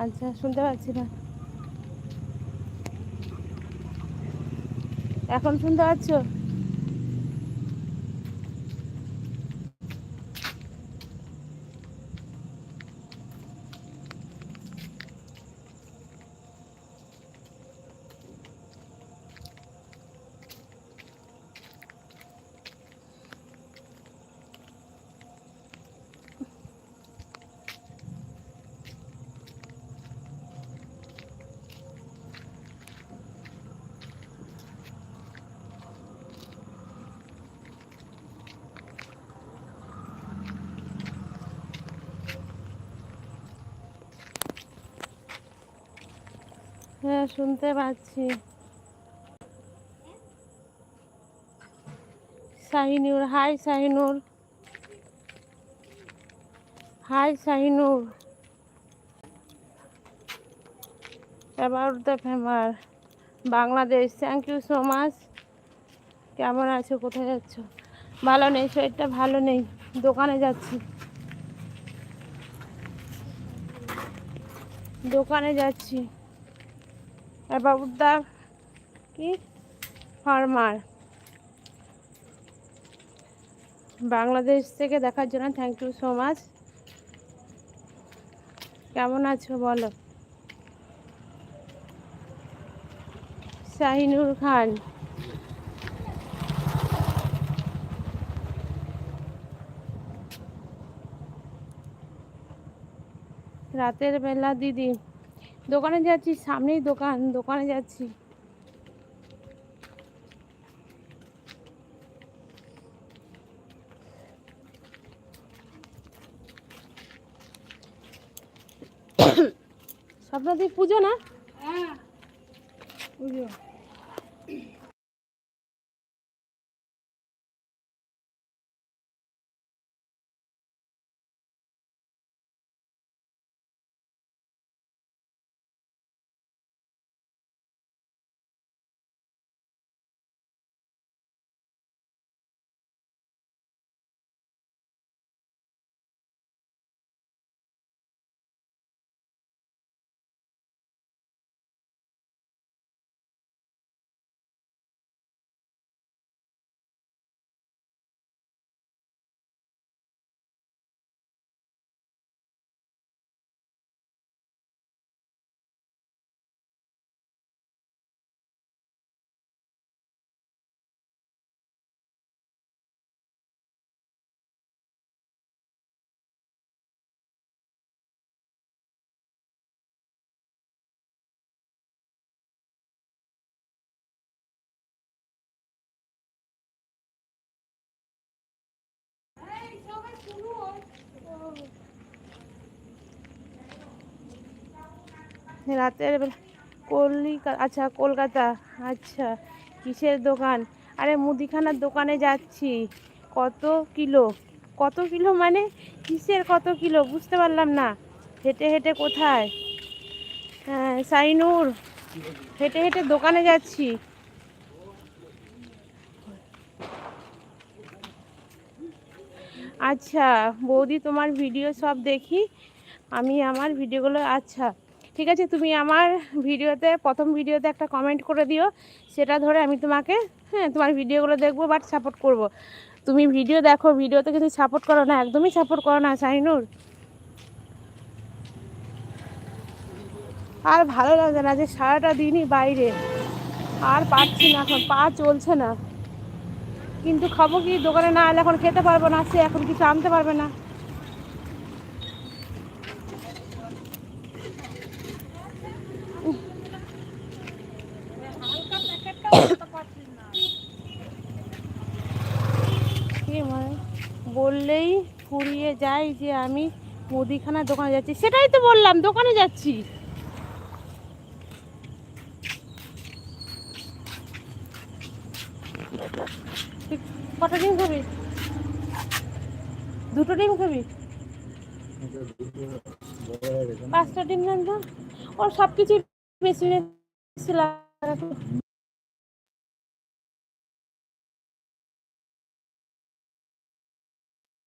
আচ্ছা, শুনতে পাচ্ছি না। এখন শুনতে পাচ্ছ? হ্যাঁ, শুনতে পাচ্ছি। Shahinur, hi Shahinur. Hi Shahinur, about the farmer Bangladesh. Thank you so much. কেমন আছো? কোথায় যাচ্ছ? ভালো নেই, শরীরটা ভালো নেই, দোকানে যাচ্ছি। দোকানে যাচ্ছি। অ্যাবাউট দ্য কি ফার্মার বাংলাদেশ থেকে দেখার জন্য থ্যাংক ইউ সো মাচ। কেমন আছো বলো? শাহিনুর খান, রাতের বেলা দিদি দোকানে যাচ্ছি, সামনেই দোকান, দোকানে যাচ্ছি। স্বপ্নদি পুজো না? হ্যাঁ, পুজো। রাতের বেলা কলিকাতা, আচ্ছা কলকাতা। আচ্ছা, কিসের দোকান? আরে মুদিখানার দোকানে যাচ্ছি। কত কিলো? কত কিলো মানে কিসের কত কিলো বুঝতে পারলাম না। হেঁটে হেঁটে কোথায়? হ্যাঁ সাইনুর, হেঁটে হেঁটে দোকানে যাচ্ছি। আচ্ছা বৌদি, তোমার ভিডিও সব দেখি আমি, আমার ভিডিওগুলো। আচ্ছা ঠিক আছে, তুমি আমার ভিডিওতে, প্রথম ভিডিওতে একটা কমেন্ট করে দিও, সেটা ধরে আমি তোমাকে, হ্যাঁ, তোমার ভিডিওগুলো দেখবো, বাট সাপোর্ট করব। তুমি ভিডিও দেখো, ভিডিওতে কিন্তু সাপোর্ট করো না, একদমই সাপোর্ট করো না শাহিনুর। আর ভালো লাগে না যে সারাটা দিনই বাইরে, আর পারছি না, এখন পা চলছে না। কিন্তু খাবো কি? দোকানে না এলে এখন খেতে পারবো না, সে এখন কিছু আনতে পারবে না। কি মানে বললেই ফুরিয়ে যায় যে আমি মুদিখানার দোকানে যাচ্ছি, সেটাই তো বললাম, দোকানে যাচ্ছি। তুই কটা ডিম খাবি? দুটো ডিম খাবি? 5টা ডিম দেন তো। ওর সব কিছু বেশি বেশি লাগে।